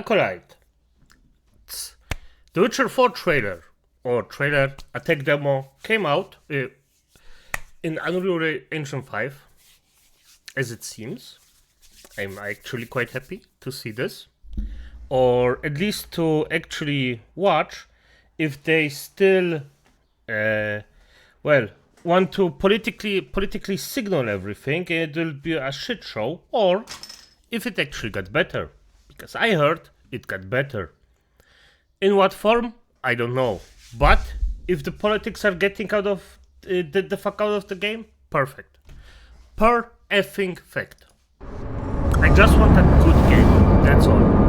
Acolyte. The Witcher 4 trailer, a tech demo, came out in Unreal Engine 5, as it seems. I'm actually quite happy to see this, or at least to actually watch if they still, want to politically signal everything and it will be a shit show, or if it actually got better, because I heard it got better. In what form? I don't know. But if the politics are getting out of the fuck out of the game, perfect. Per effing fact. I just want a good game. That's all.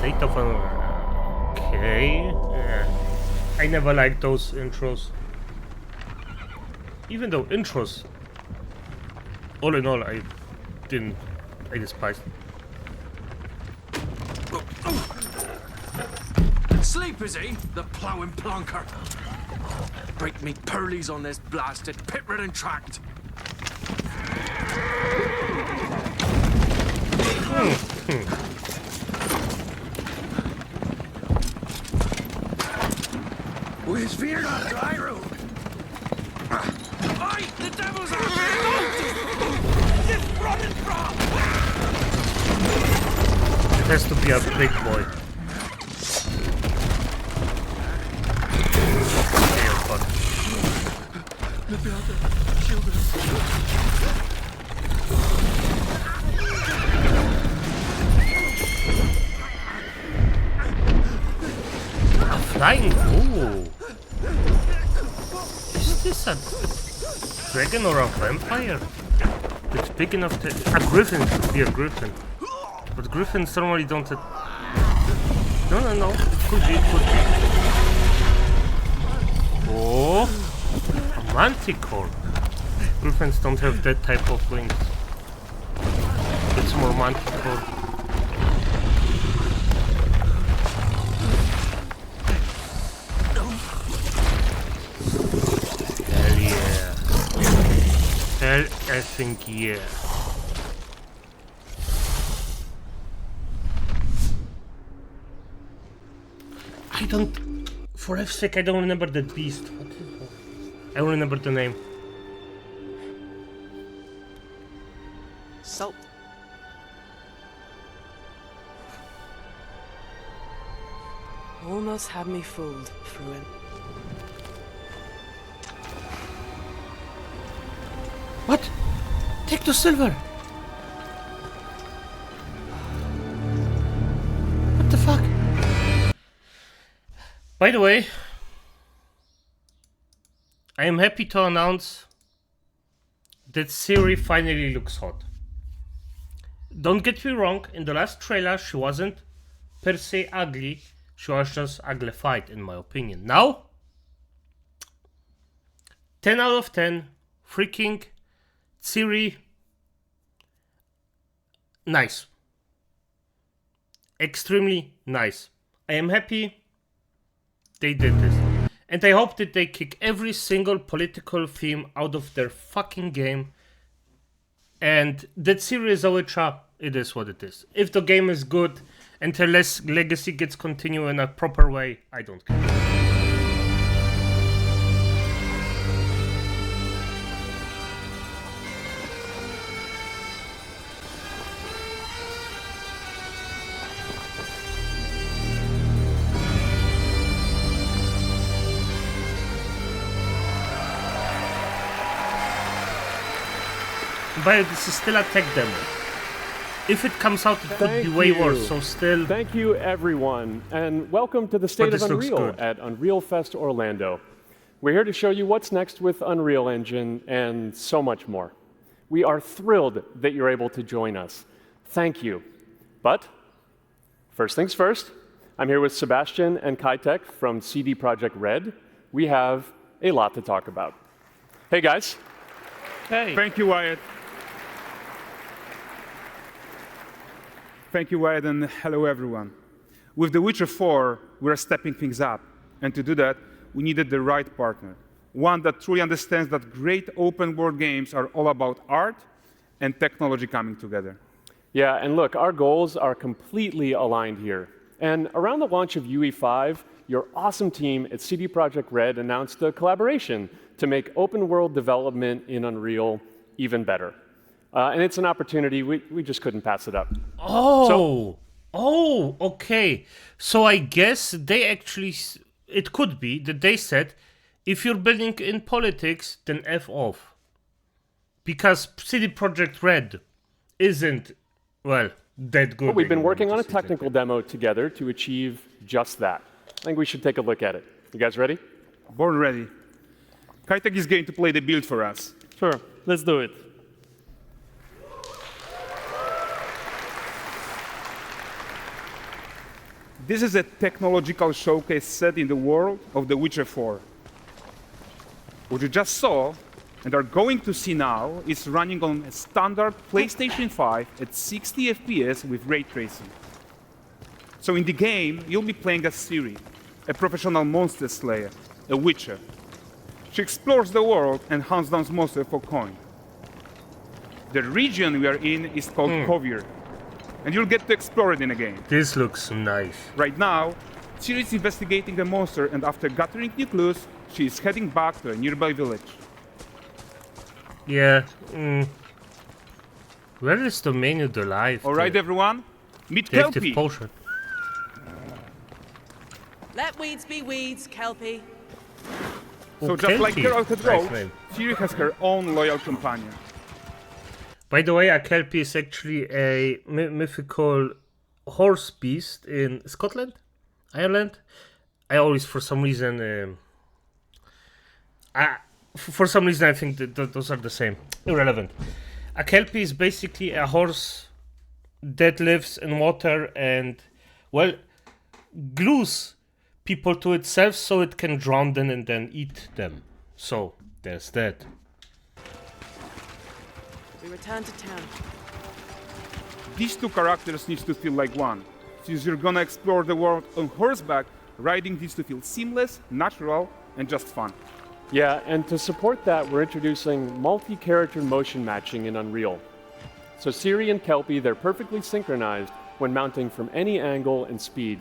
State of an... Okay. I never liked those intros. Even though intros, all in all, I despised. Sleep, is he? The ploughing plonker. Break me pearlies on this blasted pit-ridden tract. Where's fear not dry road? Aye, the devil's out there! Just running from! It has to be a big boy. Oh, fuck. Let me out there. Shield him. A flying... Ooh. Is this a dragon or a vampire? It's big enough to... A griffin should be a griffin. But griffins normally don't... No. It could be. Oh! A Mantikor. Griffins don't have that type of wings. It's more Mantikor. Hell yeah. Hell effing yeah. I don't... For F's sake, I don't remember that beast. What is that? I don't remember the name. Salt. Almost had me fooled, Fruin. What? Take the silver! What the fuck? By the way, I am happy to announce that Ciri finally looks hot. Don't get me wrong, in the last trailer she wasn't per se ugly, she was just uglified in my opinion. Now, 10 out of 10, freaking Ciri, nice. Extremely nice. I am happy they did this. And I hope that they kick every single political theme out of their fucking game. And that Ciri is a witcher, it is what it is. If the game is good and her legacy gets continued in a proper way, I don't care. But this is still a tech demo. If it comes out, it could be way worse, so still... Thank you, everyone, and welcome to the State of Unreal at Unreal Fest Orlando. We're here to show you what's next with Unreal Engine and so much more. We are thrilled that you're able to join us. Thank you. But, first things first, I'm here with Sebastian and Kitek from CD Projekt Red. We have a lot to talk about. Hey, guys. Hey. Thank you, Wyatt. Thank you, Wyatt, and hello, everyone. With The Witcher 4, we're stepping things up. And to do that, we needed the right partner. One that truly understands that great open-world games are all about art and technology coming together. Yeah, and look, our goals are completely aligned here. And around the launch of UE5, your awesome team at CD Projekt Red announced a collaboration to make open-world development in Unreal even better. And it's an opportunity, we just couldn't pass it up. Okay. So I guess they actually, it could be that they said, if you're building in politics, then F off. Because CD Projekt Red isn't, well, that good. But we've been working on a technical demo together to achieve just that. I think we should take a look at it. You guys ready? Born ready. Kaitek is going to play the build for us. Sure, let's do it. This is a technological showcase set in the world of The Witcher 4. What you just saw and are going to see now is running on a standard PlayStation 5 at 60 FPS with ray tracing. So in the game, you'll be playing as Ciri, a professional monster slayer, a witcher. She explores the world and hunts down monsters for coin. The region we are in is called Kovir, and you'll get to explore it in a game. This looks nice. Right now, Ciri is investigating a monster, and after gathering new clues, she is heading back to a nearby village. Yeah. Where is the menu to life? All right, everyone, meet The active Kelpie. potion. Let weeds be weeds, Kelpie. So just like Kelpie. Geralt had Nice wrote, name. Ciri has her own loyal companion. By the way, a Kelpie is actually a mythical horse beast in Scotland, Ireland. I always, for some reason, I think that those are the same. Irrelevant. A Kelpie is basically a horse that lives in water and, well, glues people to itself so it can drown them and then eat them. So, there's that. We return to town. These two characters need to feel like one. Since you're gonna explore the world on horseback, riding needs to feel seamless, natural, and just fun. Yeah, and to support that, we're introducing multi-character motion matching in Unreal. So Ciri and Kelpie, they're perfectly synchronized when mounting from any angle and speed.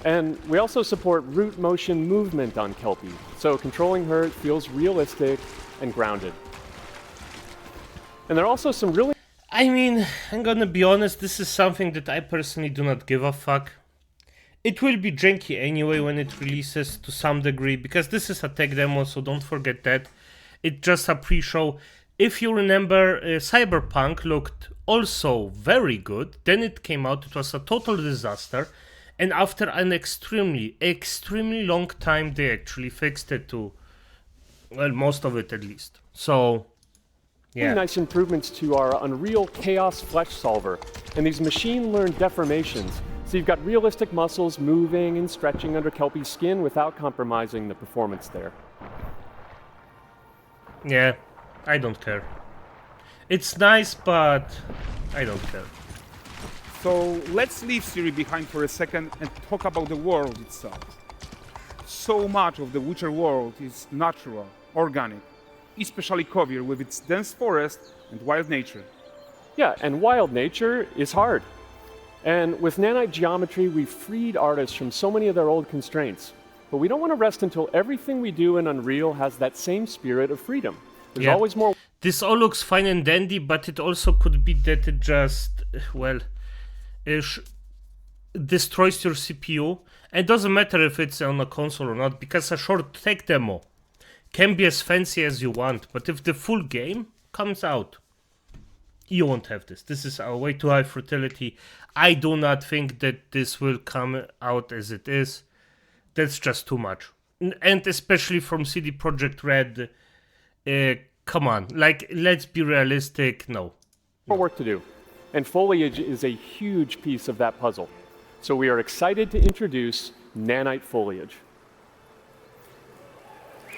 And we also support root motion movement on Kelpie, so controlling her feels realistic and grounded. And there are also some really... I mean, I'm gonna be honest, this is something that I personally do not give a fuck. It will be janky anyway when it releases to some degree, because this is a tech demo, so don't forget that. It's just a pre-show. If you remember, Cyberpunk looked also very good, then it came out, it was a total disaster, and after an extremely long time they actually fixed it to, well, most of it at least. So... yeah. nice improvements to our Unreal Chaos Flesh Solver and these machine-learned deformations. So you've got realistic muscles moving and stretching under Kelpie's skin without compromising the performance there. Yeah, I don't care. It's nice, but I don't care. So let's leave Ciri behind for a second and talk about the world itself. So much of the Witcher world is natural, organic, especially Kovir with its dense forest and wild nature. Yeah, and wild nature is hard. And with nanite geometry, we've freed artists from so many of their old constraints. But we don't want to rest until everything we do in Unreal has that same spirit of freedom. There's always more. This all looks fine and dandy, but it also could be that it just, well, destroys your CPU. And it doesn't matter if it's on a console or not, because a short tech demo can be as fancy as you want, but if the full game comes out, you won't have this. This is a way too high fidelity. I do not think that this will come out as it is. That's just too much. And especially from CD Projekt Red, come on, like, let's be realistic, no. More work to do. And foliage is a huge piece of that puzzle. So we are excited to introduce nanite foliage.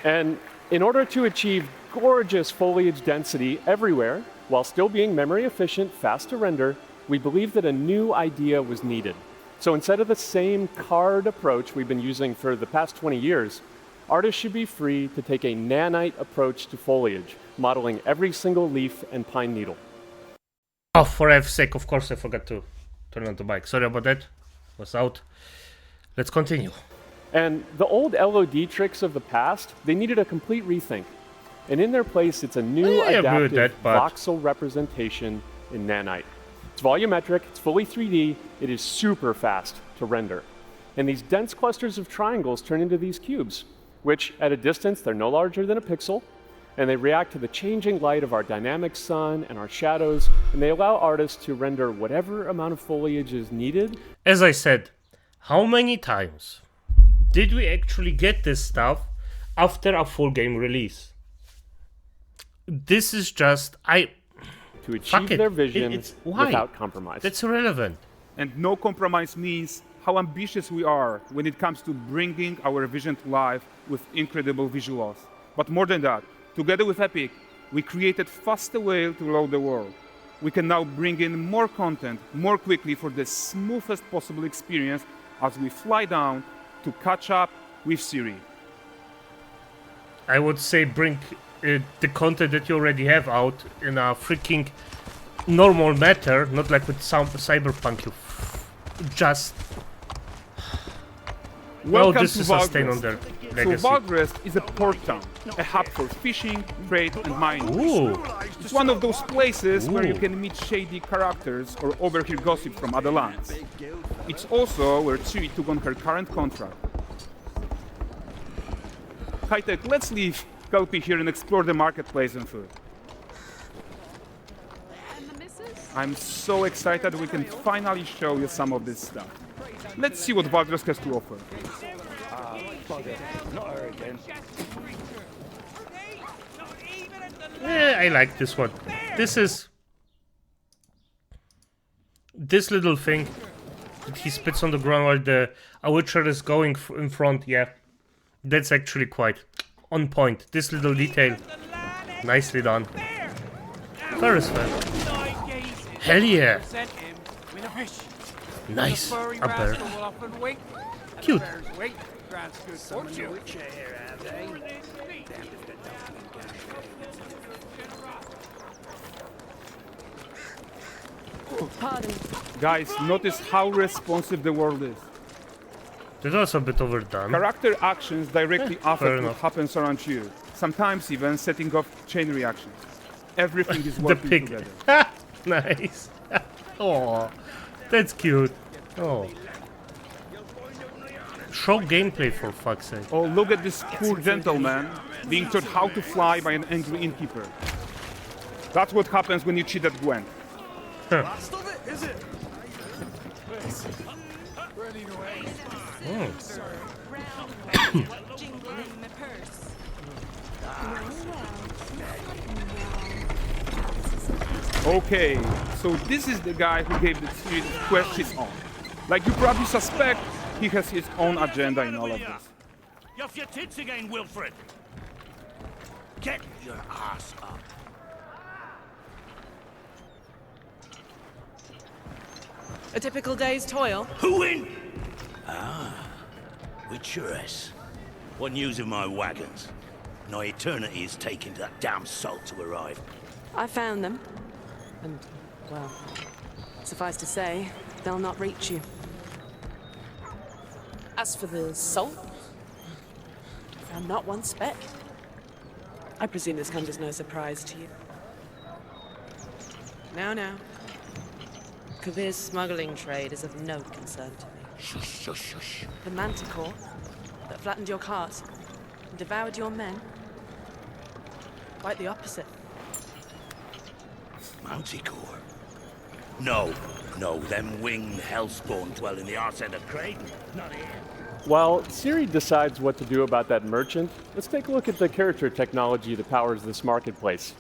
And in order to achieve gorgeous foliage density everywhere, while still being memory efficient, fast to render, we believe that a new idea was needed. So instead of the same card approach we've been using for the past 20 years, artists should be free to take a nanite approach to foliage, modeling every single leaf and pine needle. Oh, for F's sake, of course I forgot to turn on the mic. Sorry about that. Was out. Let's continue. And the old LOD tricks of the past, they needed a complete rethink. And in their place, it's a new adaptive voxel representation in nanite. It's volumetric, it's fully 3D, it is super fast to render. And these dense clusters of triangles turn into these cubes, which at a distance, they're no larger than a pixel, and they react to the changing light of our dynamic sun and our shadows, and they allow artists to render whatever amount of foliage is needed. As I said, how many times did we actually get this stuff after a full game release? This is just, to achieve their vision why? Without compromise. That's irrelevant. And no compromise means how ambitious we are when it comes to bringing our vision to life with incredible visuals. But more than that, together with Epic, we created faster way to load the world. We can now bring in more content more quickly for the smoothest possible experience as we fly down to catch up with Ciri. I would say bring the content that you already have out in a freaking normal matter, not like with some Cyberpunk. You just well, this is a stain on their legacy. So Valgrest is a port town, a hub for fishing, trade, and mining. Ooh. It's one of those places where you can meet shady characters or overhear gossip from other lands. It's also where Ciri took on her current contract. High-tech, let's leave Kelpie here and explore the marketplace and food. I'm so excited we can finally show you some of this stuff. Let's see what Valgrest has to offer. Yeah, I like this one. This little thing that he spits on the ground while the Witcher is going in front. Yeah, that's actually quite on point. This little detail, nicely done. Very well. Hell yeah! Nice. A bear. Cute. Pardon. Guys, notice how responsive the world is. That's also a bit overdone. Character actions directly affect what enough. happens around you, sometimes even setting off chain reactions. Everything is The working pig. together. Nice. Oh, that's cute. Oh. Show gameplay for fuck's sake. Oh, look at this poor gentleman being taught how to fly by an angry innkeeper. That's what happens when you cheat at Gwent. Last of it, is it? Okay, so this is the guy who gave the series quest his own. Like you probably suspect, he has his own agenda in all of this. You're off your tits again, Wilfred. Get your ass up. A typical day's toil. Who in? Witcheress. What news of my wagons? No eternity is taking that damn salt to arrive. I found them. And, well, suffice to say, they'll not reach you. As for the salt, found not one speck. I presume this comes as no surprise to you. Now. Kavir's smuggling trade is of no concern to me. Shush, shush, shush. The Mantikor that flattened your cart and devoured your men. Quite the opposite. Mantikor? No, them winged hellspawn dwell in the arse end of Creighton. Not here. While Ciri decides what to do about that merchant, let's take a look at the character technology that powers this marketplace.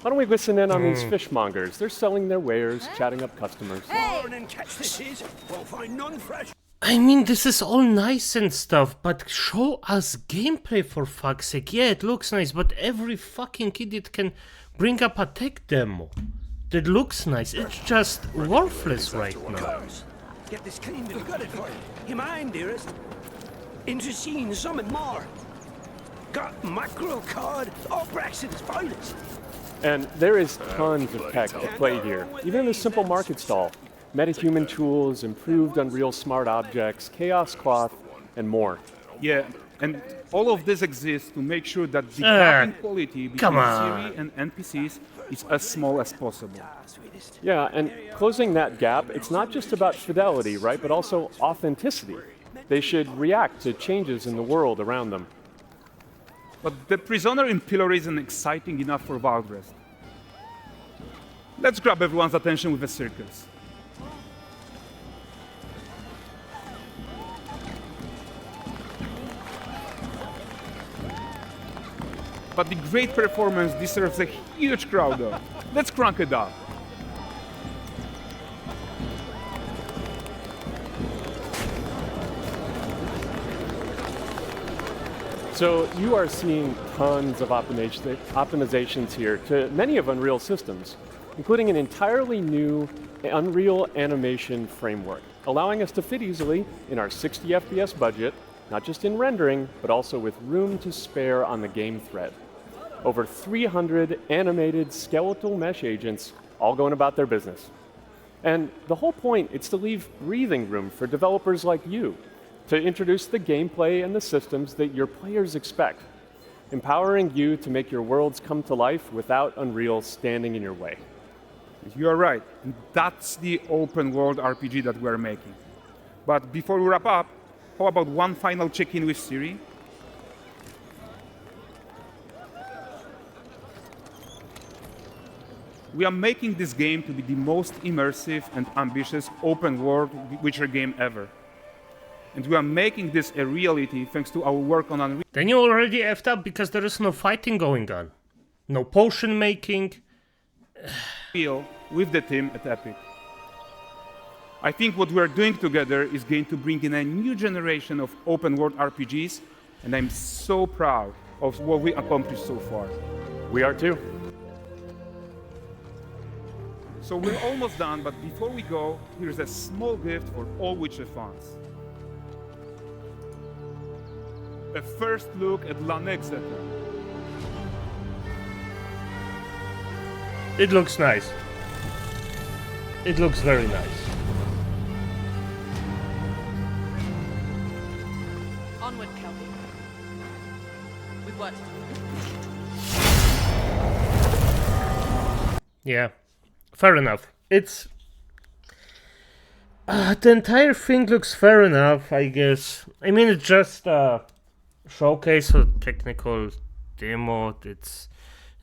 Why don't we listen in on these fishmongers? They're selling their wares, chatting up customers. And catch this is. Won't find none fresh. I mean, this is all nice and stuff, but show us gameplay for fuck's sake. Yeah, it looks nice, but every fucking idiot can bring up a tech demo that looks nice. It's just worthless right now. Get this cleaned and gutted for you. You mind, dearest? Into seeing something more. Got mackerel cod, all Brexit's finest. And there is tons of tech at play here, even in the simple market stall. Metahuman tools, improved Unreal smart objects, chaos cloth, and more. Yeah, and all of this exists to make sure that the gap in quality between Ciri and NPCs is as small as possible. Yeah, and closing that gap, it's not just about fidelity, right, but also authenticity. They should react to changes in the world around them. But the prisoner in Pillory isn't exciting enough for Valdrest. Let's grab everyone's attention with a circus. But the great performance deserves a huge crowd though. Let's crank it up. So you are seeing tons of optimizations here to many of Unreal systems, including an entirely new Unreal animation framework, allowing us to fit easily in our 60 FPS budget, not just in rendering, but also with room to spare on the game thread. Over 300 animated skeletal mesh agents all going about their business. And the whole point is to leave breathing room for developers like you to introduce the gameplay and the systems that your players expect, empowering you to make your worlds come to life without Unreal standing in your way. You are right, and that's the open world RPG that we're making. But before we wrap up, how about one final check-in with Ciri? We are making this game to be the most immersive and ambitious open world Witcher game ever. And we are making this a reality thanks to our work on Unreal. Then you already effed up because there is no fighting going on. No potion making. With the team at Epic. I think what we are doing together is going to bring in a new generation of open world RPGs, and I'm so proud of what we accomplished so far. We are too. So we're almost done, but before we go, here's a small gift for all Witcher fans. A first look at Lanexeter. It looks nice. It looks very nice. Onward, Kelby. We've worked. Yeah, fair enough. It's... the entire thing looks fair enough, I guess. I mean, it's just a showcase or technical demo. It's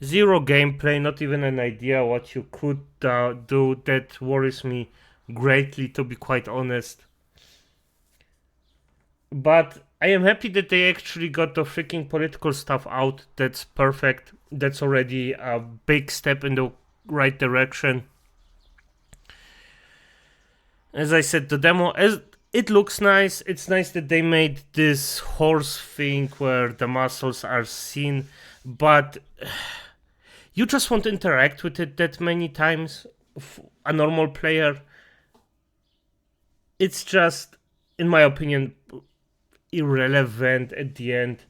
zero gameplay, not even an idea what you could do. That worries me greatly, to be quite honest. But I am happy that they actually got the freaking political stuff out. That's perfect. That's already a big step in the right direction. As I said, the demo, it looks nice. It's nice that they made this horse thing where the muscles are seen, but you just won't interact with it that many times. A normal player, it's just, in my opinion, irrelevant at the end,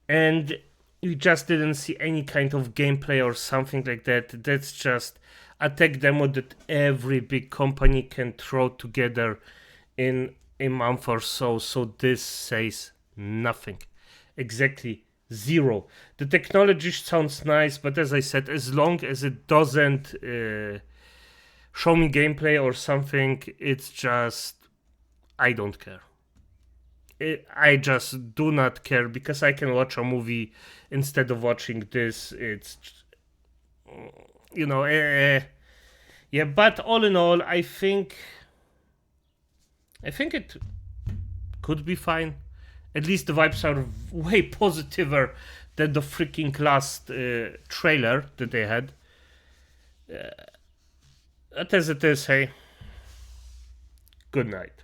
and you just didn't see any kind of gameplay or something like that. That's just a tech demo that every big company can throw together in a month or so. So this says nothing. Exactly zero. The technology sounds nice, but as I said, as long as it doesn't show me gameplay or something, it's just, I don't care. I just do not care, because I can watch a movie instead of watching this. It's, you know, yeah, but all in all, I think it could be fine. At least the vibes are way positiver than the freaking last trailer that they had. As it is, hey, good night.